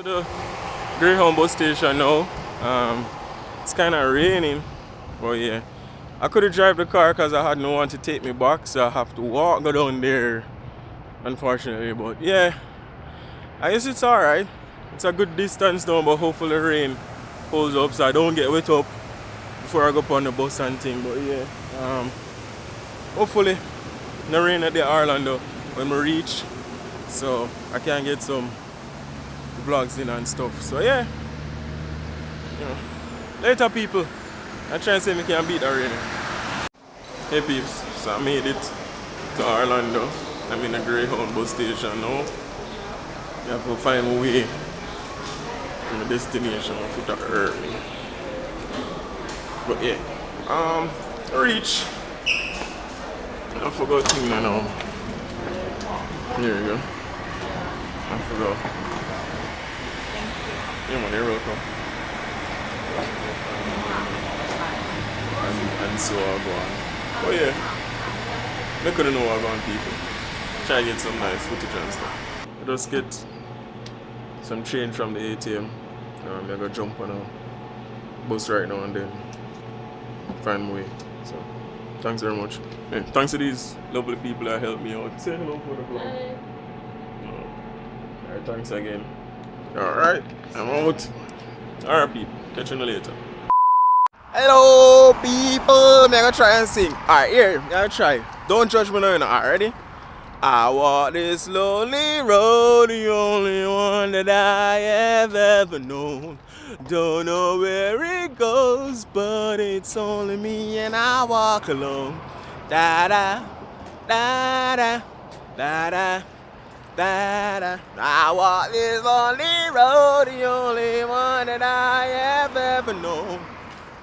the Greyhound bus station now. It's kind of raining, but yeah. I couldn't drive the car because I had no one to take me back, so I have to go down there, unfortunately. But yeah, I guess it's alright. It's a good distance now, but hopefully the rain holds up so I don't get wet up before I go up on the bus and thing. But yeah, hopefully no rain at the Orlando when we reach, so I can get some vlogs in and stuff. So yeah, later people. I try and say we can beat the rain. Hey peeps, so I made it to Orlando. I'm in a Greyhound bus station now. You have to find my way to my destination for the early. But yeah, reach. I forgot thing now. Here we go. I forgot. Yeah man, you're welcome. And so I go on. Oh yeah, I couldn't know I go on people. Try to get some nice footage and stuff. I just get some change from the ATM. I'm gonna jump on a bus right now and then find my way. So thanks very much. Yeah, thanks to these lovely people that helped me out. Say hello for the vlog. Alright, thanks again. Alright, I'm out. Alright people, catch you later. Hello people, I'm gonna try and sing. Alright, here, I'm gonna try. Don't judge me now, alright, ready? I walk this lonely road, the only one that I have ever known. Don't know where it goes, but it's only me and I walk alone. Da da, da da, da da, da da. I walk this lonely road, the only one that I have ever known.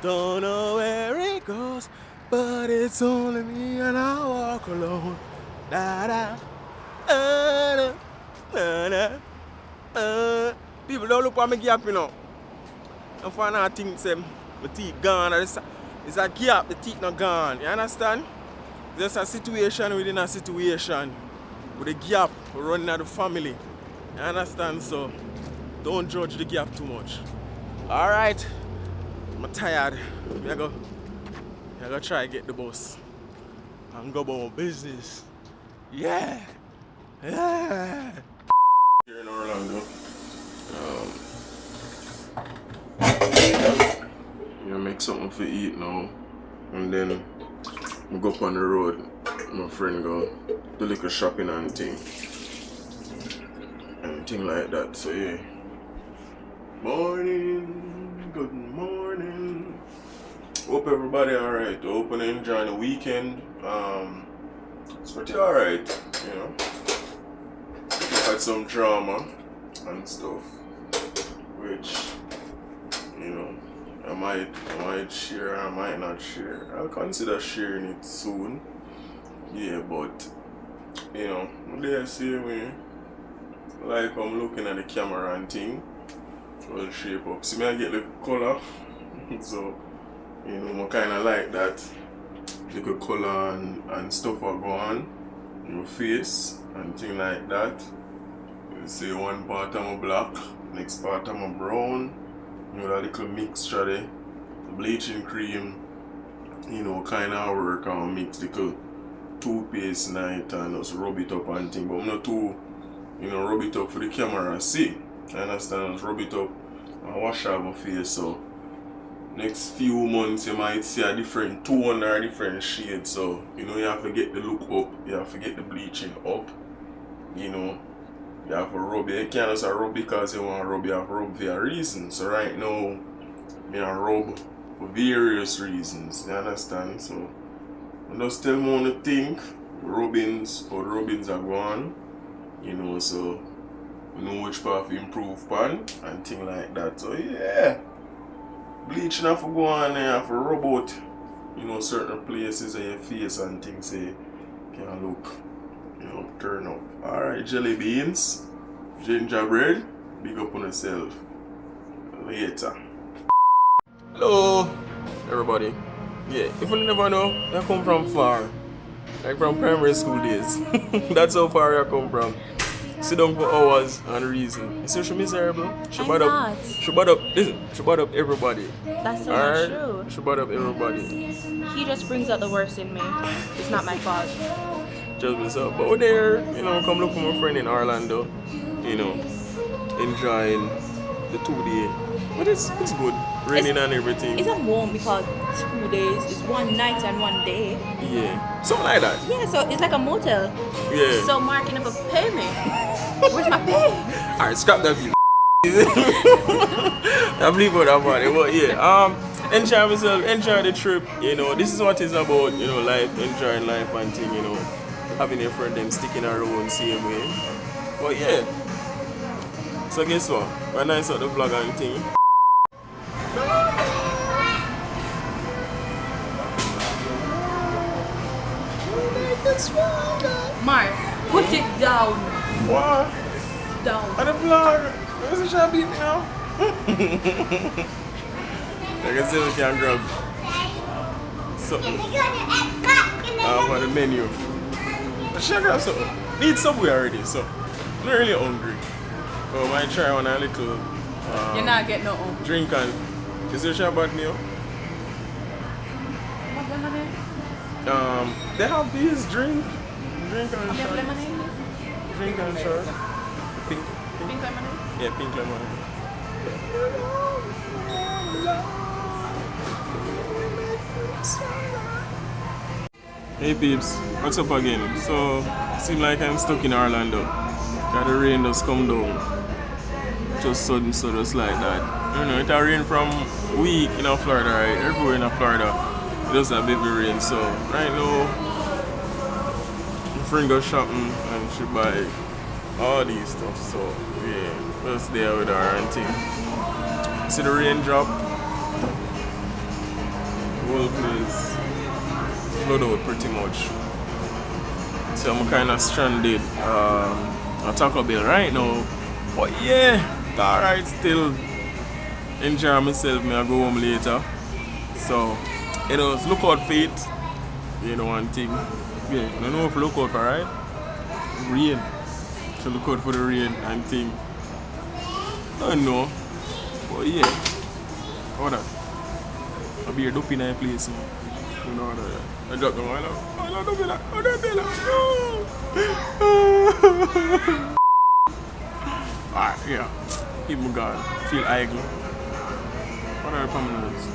Don't know where it goes, but it's only me and I walk alone. Da da, da da, da. People don't look at me gap, you know. I find out things my teeth gone. It's a gap, the teeth not gone. You understand? There's a situation within a situation with a gap running at the family. You understand? So don't judge the gap too much. Alright. I'm tired. I go try to get the bus and go about my business. Yeah. Yeah. Here in Orlando. Make something for eat now. And then I go up on the road. My friend go do little shopping and thing. And thing like that. So yeah. Morning. Good morning. Hope everybody alright. Hope and enjoying the weekend. It's pretty alright, you know. Had some drama and stuff, which, you know, I might share, I might not share. I'll consider sharing it soon. Yeah, but you know, they say me like I'm looking at the camera and thing. Will shape up. See me I get the color. So, you know, I kinda like that. Little color and stuff will go on your face and thing like that. You see one part of my black, next part of my brown. You know, that little mixture there. The bleaching cream, you know, kinda work and mix little toothpaste night and just rub it up and thing. But I'm not too, you know, rub it up for the camera. See, I understand, just rub it up and wash out my face. So next few months you might see a different tone or a different shade. So, you know, you have to get the look up, you have to get the bleaching up. You know, you have to rub it. You can't just rub because you want to rub, you have to rub for a reason. So right now, I rub for various reasons, you understand? So I just tell me on the think rubbings or rubbings are gone, you know, so you know which part to improve pan and thing like that. So yeah, bleaching have to go on there, have to rub out, you know, certain places of your face and things say can look, you know, turn up. Alright, jelly beans, gingerbread, big up on yourself. Later. Hello everybody. Yeah, if you never know, I come from far. Like from primary school days. That's how far I come from. sit down for hours and reason. You see, she miserable. She bad up. She bad up. Listen, she bad up everybody. That's so not true. She bad up everybody. He just brings out the worst in me. It's not my fault. Just myself. But we're there, you know, come look for my friend in Orlando. You know, enjoying the 2 day. But it's good. Raining and everything. It's warm because 2 days is 1 night and 1 day. Yeah. Something like that. Yeah, so it's like a motel. Yeah. So Mark can never pay me. Where's my pay? Alright, scrap that view. I believe what about it. But yeah, enjoy myself, enjoy the trip. You know, this is what it's about, you know, life, enjoying life and thing, you know. Having a friend them sticking around same way. But yeah. So guess what? When I saw the vlog and thing. Mark, put it down. What? Down. On the vlog. Where's the shop beat now? Like I said, we can grab something for the menu. I should grab something. Need Subway already, so I'm not really hungry. But I might try on a little You're not getting no home. drink and is there a shop at me? They have these drink and shot. Drink and shot. Pink lemonade? Yeah, pink lemonade. Hey peeps, what's up again? So, seems like I'm stuck in Orlando. Got the rain just come down. Just sudden, so just like that. You know, it rain from week in Florida, right? Everywhere in Florida. It does have baby rain, so right now my friend goes shopping and she buy all these stuff, so yeah, just there with her and thing. See the rain drop, the whole place flood out pretty much. So I'm kinda stranded at Taco Bell right now. But yeah, alright, still enjoy myself, I go home later. So you know, look out for it. You know, one thing. Yeah, I don't know if you look out for, right? Rain. So look out for the rain and thing. I don't know. But yeah. How that? I'll be a dope in a place, man. You know that. I dropped the one. I don't be like. I don't be like. Alright, yeah. Keep me going. Feel ugly. What are the promenades?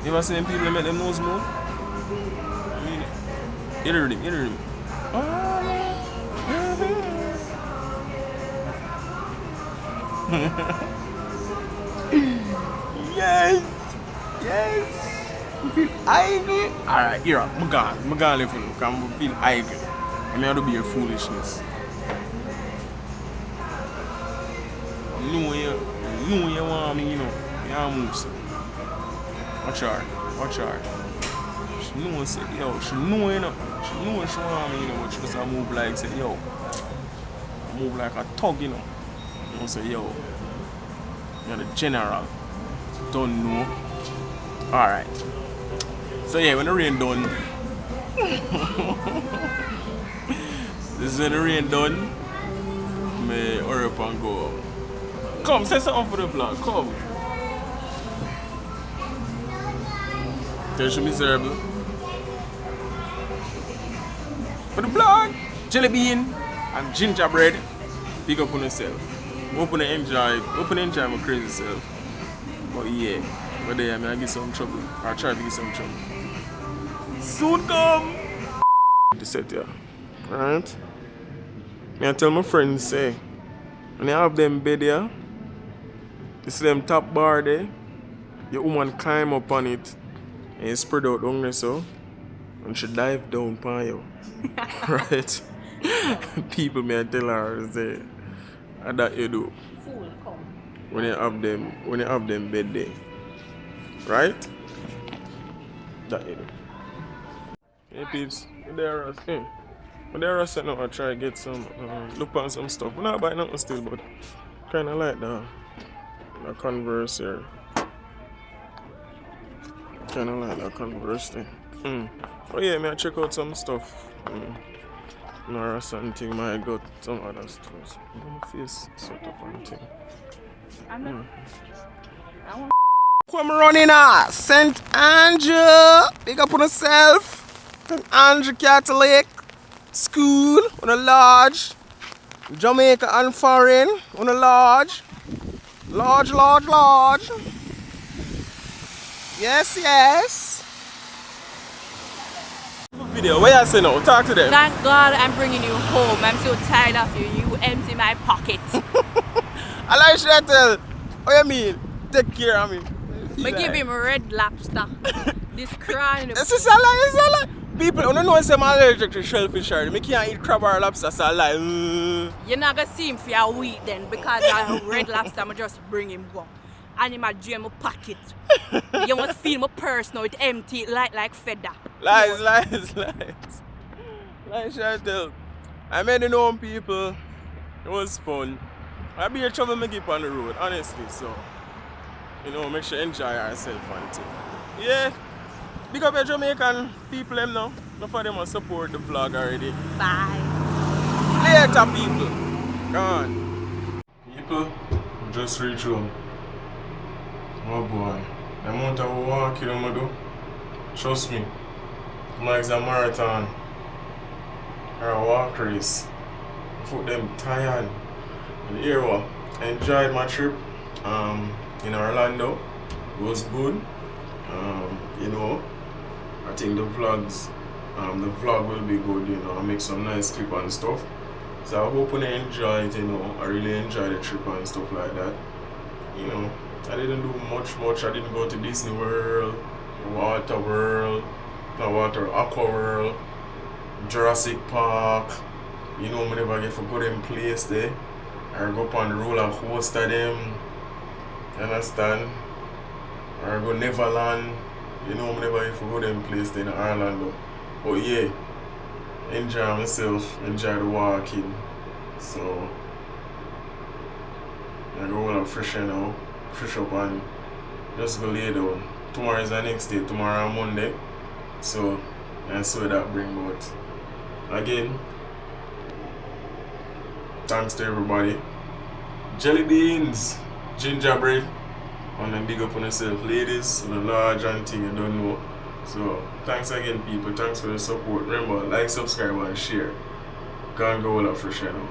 You ever seen people make them nose move? I mean, you heard him. Yes. You feel ugly? Alright, here, I'm gone left for you. I feel ugly. I have to be a foolishness. You know you want me, you know. You move, so. Watch her. She know say, yo, she know you know. She know she want me, you know, but she just move like say, yo. Move like a thug, you know. You know, say, yo. You're the general. Don't know. Alright. So yeah, when the rain done. This is when the rain done. Me hurry up and go. Come, say something for the vlog. Come. There's miserable. For the vlog, jelly bean and gingerbread. Big up on yourself. Open and enjoy my crazy self. But yeah, but there I may get some trouble. Or try to get some trouble. Soon come! The set here. Alright? I tell my friends say, when you have them bed here, you see them top bar there, your woman climb up on it and you spread out down there so and she dive down upon you. Right? People may tell her say that you do. Fool, come. When you have them bed there. Right? That you do. Hey peeps, there are set now I try to get some look on some stuff. We're not buying nothing still, but kinda like the Converse here. Kinda like the Converse thing. Oh yeah, man, check out some stuff. or something might got some other stuff. I'm gonna face sort of one thing. I'm not. I want. Come running St. Andrew. Big up on yourself. St. Andrew Catholic School on a lodge. Jamaica and foreign on a lodge. Lodge. Yes. Video, what you say now? Talk to them. Thank God I'm bringing you home. I'm so tired of you. You empty my pocket. I like to tell. What you mean? Take care of me. I give him red lobster. This crying. This is a lie. People don't know I'm allergic to shellfish. I can't eat crab or lobster, so I lie. You're not gonna see him for a week then because red lobster I just bring him home. And him a drain my pocket. You must feel my purse now, it empty like feather. Lies. Lies, I tell. I made the known people. It was fun. I be a trouble me keep on the road, honestly, so make sure enjoy ourselves and thing. Yeah. Big up your Jamaican people them now. Enough of them will support the vlog already. Bye. Later people. Come on. People, just reach home. Oh boy. The amount of walking I'm do. Trust me. It's a marathon. Or a walk race. Foot them tired. And here I enjoyed my trip in Orlando. It was good. I think the vlog will be good, I make some nice clip and stuff. So I hope you enjoy it, I really enjoy the trip and stuff like that. I didn't do much. I didn't go to Disney World, Aqua World, Jurassic Park. I never get to go them place there. Or go up on the roller coaster them. You understand? Or go Neverland. I never get to go them place there in Orlando. But yeah, enjoy myself, enjoy the walking. So I go all fresh up and just go lay down. Tomorrow is the next day, tomorrow Monday. So that's what that bring about. Again, thanks to everybody. Jelly beans, gingerbread, and then big up on yourself, ladies, and the large and thing you don't know. So thanks again, people. Thanks for the support. Remember, like, subscribe, and share. Can't go all up for channel.